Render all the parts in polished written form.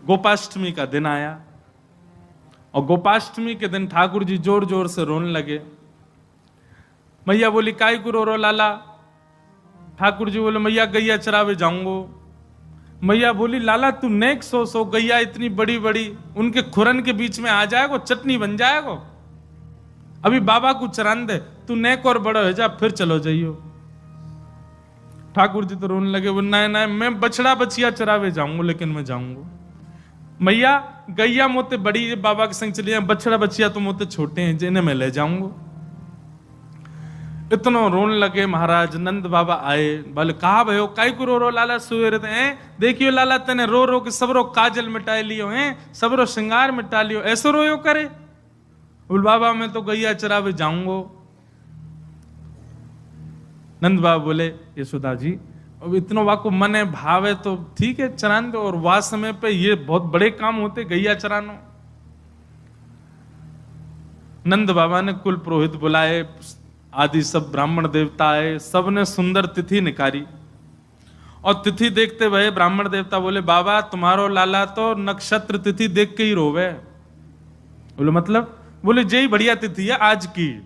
गोपाष्टमी का दिन आया और गोपाष्टमी के दिन ठाकुर जी जोर जोर से रोने लगे। मैया बोली काय को रो लाला? ठाकुर जी बोले मैया गैया चरावे जाऊंगो। मैया बोली लाला तू नेक सो गैया इतनी बड़ी बड़ी उनके खुरन के बीच में आ जाएगो, चटनी बन जाएगो। अभी बाबा को चरान दे, तू नेक और बड़ा हो जा फिर चलो जाइयो। ठाकुर जी तो रोने लगे, वो ना मैं बछड़ा बछिया चरावे जाऊंगा, लेकिन मैं जाऊंगा। मैया गैया मोते बड़ी बाबा के संग चली जाए, बछड़ा बछिया तो मोते छोटे हैं जिन्हें मैं ले जाऊंगा। इतना रोने लगे। महाराज नंद बाबा आए, बोले कहा भयो काय को रो लाला? सुवेरे हैं देखियो लाला तेने रो रो के सबरो काजल मिटा लियो हैं, सबरो श्रृंगार मिटा लियो, ऐसो रोयो करे? बोल बाबा मैं तो गैया चरावे जाऊंगो। नंद बाबा बोले यशोदा जी अब इतना वाको मन है भाव है तो ठीक है चरान दो, और वास समय पे ये बहुत बड़े काम होते गैया चरानो। नंद बाबा ने कुल पुरोहित बुलाए, आदि सब ब्राह्मण देवता आए, सबने सुंदर तिथि निकाली। और तिथि देखते हुए ब्राह्मण देवता बोले बाबा तुम्हारो लाला तो नक्षत्र तिथि देख के ही रोवे। बोले मतलब? बोले जय बढ़िया तिथि है आज की,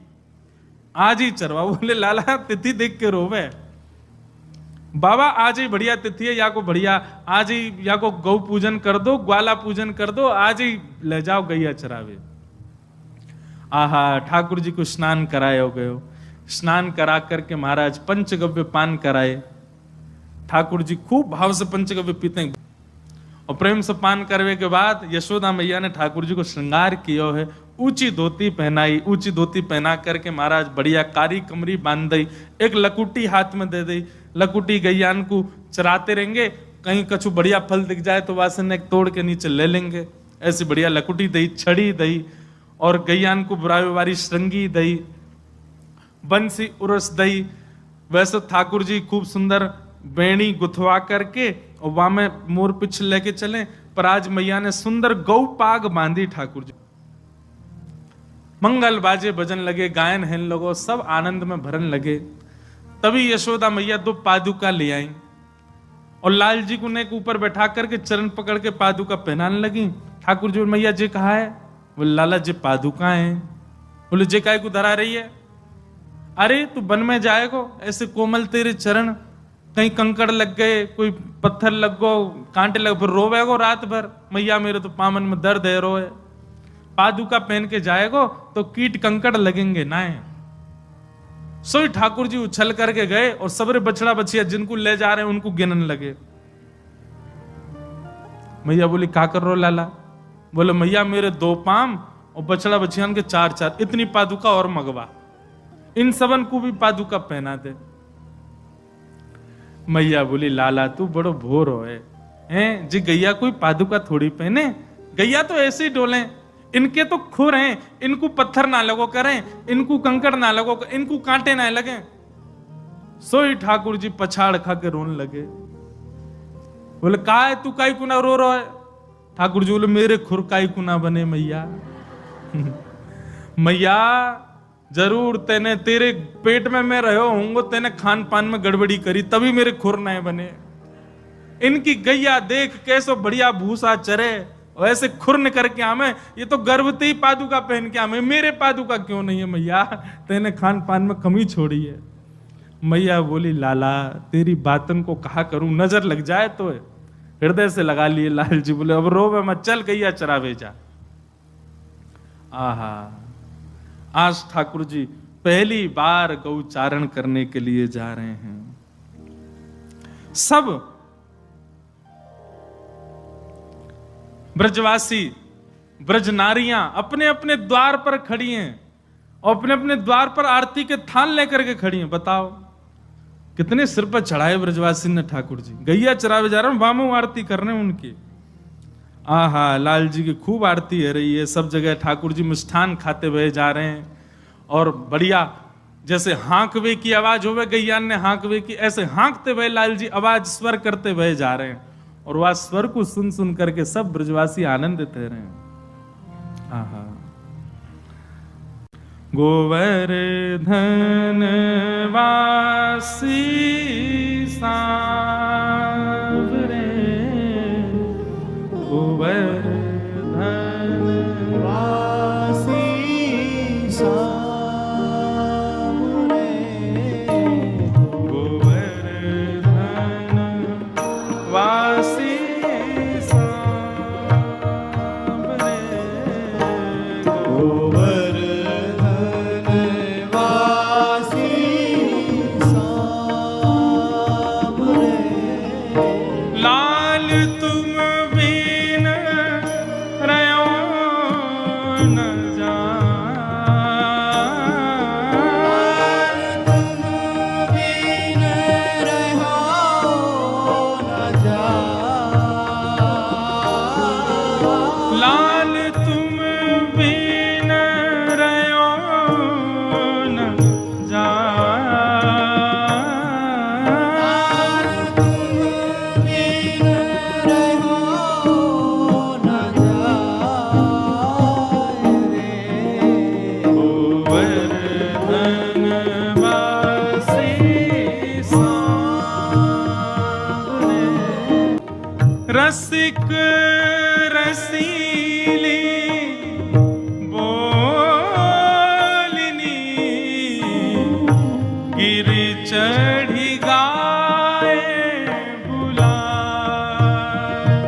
आज ही चरवा। बोले लाला तिथि देख के रोवे? बाबा आज ही बढ़िया तिथि है, या को बढ़िया आज ही या को गौ पूजन कर दो, ग्वाला पूजन कर दो, आज ही ले जाओ गैया चरावे। आहा ठाकुर जी को स्नान कराए हो गए। स्नान करा करके महाराज पंचगव्य पान कराए। ठाकुर जी खूब भाव से पंचगव्य पीते हैं और प्रेम से पान करने के बाद यशोदा मैया ने ठाकुर जी को श्रृंगार किया है। ऊंची धोती पहनाई, ऊंची धोती पहना करके महाराज बढ़िया कारी कमरी बांध दी, एक लकुटी हाथ में दे दी। लकुटी गैयान को चराते रहेंगे, कहीं कछु बढ़िया फल दिख जाए तो वासन एक तोड़ के नीचे ले लेंगे। ऐसी बढ़िया लकुटी दई, छड़ी दई और गैयान को बुराई श्रृंगी दई, बंसी उरस दई। वैसे ठाकुर जी खूब सुंदर बेणी गुथवा करके और वहां में मोर पिछ लेके चले, पर आज मैया ने सुंदर गौ पाग बांधी ठाकुर जी। मंगल बाजे बजन लगे, गायन हेन लगो, सब आनंद में भरन लगे। तभी यशोदा मैया 2 पादुका ले आई और लाल जी को नेक ऊपर बैठा करके चरण पकड़ के पादुका पहनाने लगी। ठाकुर जी मैया जी कहा है? बोले लाला जी पादुका है। बोले जे काय को धरा रही है? अरे तू वन में जाएगो, ऐसे कोमल तेरे चरण, कहीं कंकड़ लग गए, कोई पत्थर लग गो, कांटे लग, फिर रोवेगो रात भर। मैया मेरे तो पामन में दर्द है, रोए। पादुका पहन के जाएगो तो कीट कंकड़ लगेंगे ना है। सोई ठाकुर जी उछल करके गए और सबरे बछड़ा बछिया जिनको ले जा रहे हैं उनको गिनन लगे। मैया बोली का कर रो लाला? बोले मैया मेरे 2 पाम और बछड़ा बछियान के 4-4, इतनी पादुका और मगवा, इन सबन को भी पादुका पहना दे। मैया बोली लाला तू बड़ो भोर हो हैं जी, गैया कोई पादुका थोड़ी पहने, गैया तो ऐसे ही डोले, इनके तो खुर हैं, इनको पत्थर ना लगो करें, इनको कंकड़ ना लगो, इनको कांटे ना लगे। सोई ठाकुर जी पछाड़ खा के रोने लगे। बोले का है तू काई कुना रो रहा है? ठाकुर जी बोले मेरे खुर काई कुना बने मैया। मैया जरूर तेने तेरे पेट में मैं रहो होंगे, तेने खान पान में गड़बड़ी करी तभी मेरे खुर नए बने। इनकी गैया देख कैसो बढ़िया भूसा चरे, वैसे खुरन करके आमे, ये तो गर्भवती पादुका पहन के आमे, मेरे पादुका क्यों नहीं है मैया? तेने खान पान में कमी छोड़ी है। मैया बोली लाला तेरी बातन को कहा करूं, नजर लग जाए तो हृदय से लगा लिए। लाल जी बोले अब रोवे मत, चल गैया चरावे जा। आहा आज ठाकुर जी पहली बार गौचारण करने के लिए जा रहे हैं। सब ब्रजवासी ब्रज नारियां अपने अपने द्वार पर खड़ी हैं और अपने अपने द्वार पर आरती के थान लेकर के खड़ी हैं। बताओ कितने सिर पर चढ़ाए ब्रजवासी ने ठाकुर जी। गैया चरावे जा रहे हैं, वामो आरती कर रहे हैं उनकी। आहा लाल जी की खूब आरती हो रही है। सब जगह ठाकुर जी मिष्ठान खाते हुए जा रहे हैं और बढ़िया जैसे हाँकवे की आवाज होवे, गैया ने हाँकवे की, ऐसे हाँकते हुए लाल जी आवाज स्वर करते हुए जा रहे हैं और वह स्वर को सुन सुन करके सब ब्रजवासी आनंदित रहे हैं। आहा गोवर्धन वासी सांवरे गोवर्धन वासी सामने, गोवर्धन वासी सामने, गोवर्धन वासी सामने, लाल तुम बिन रयो न जान, तुम बिन रहो न जान, लाल तुम बिन रयो न जान, तुम बिन रहो न जाए रे, गोवर्धन वासी सामने, रसिक रसीली बोलनी, गिर चढ़ी गाए बुलाए।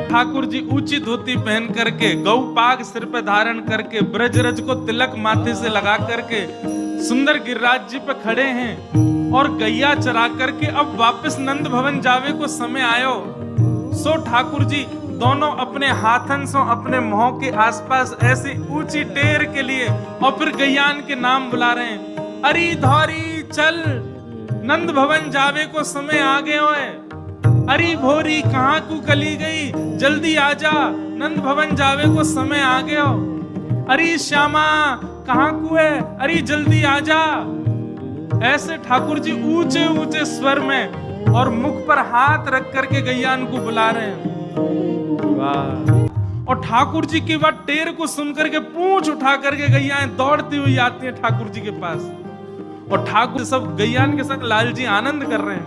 ठाकुर जी ऊंची धोती पहन करके, गौ पाग सिर पे धारण करके, ब्रजरज को तिलक माथे से लगा करके सुंदर गिरिराज जी पे खड़े हैं और गैया चरा करके अब वापस नंद भवन जावे को समय आयो। सो ठाकुर जी दोनों अपने हाथन से अपने मुंह के आसपास ऐसी ऊंची टेर के लिए और फिर गैयान के नाम बुला रहे हैं। अरे धौरी चल, नंद भवन जावे को समय आ गए होए। अरे भोरी कहाँ को कली गई, जल्दी आजा, नंद भवन जावे को समय आ गए हो। अरे श्यामा कहाँ को है, अरे जल्दी आजा। ऐसे ठाकुर जी ऊंचे ऊंचे स्वर में और मुख पर हाथ रख करके गैयान को बुला रहे हैं। वाह। और ठाकुर जी की बात टेर को सुन करके पूंछ उठा करके गैयाएं दौड़ती हुई आती हैं ठाकुर जी के पास। और ठाकुर सब गैयान के संग लाल जी आनंद कर रहे हैं।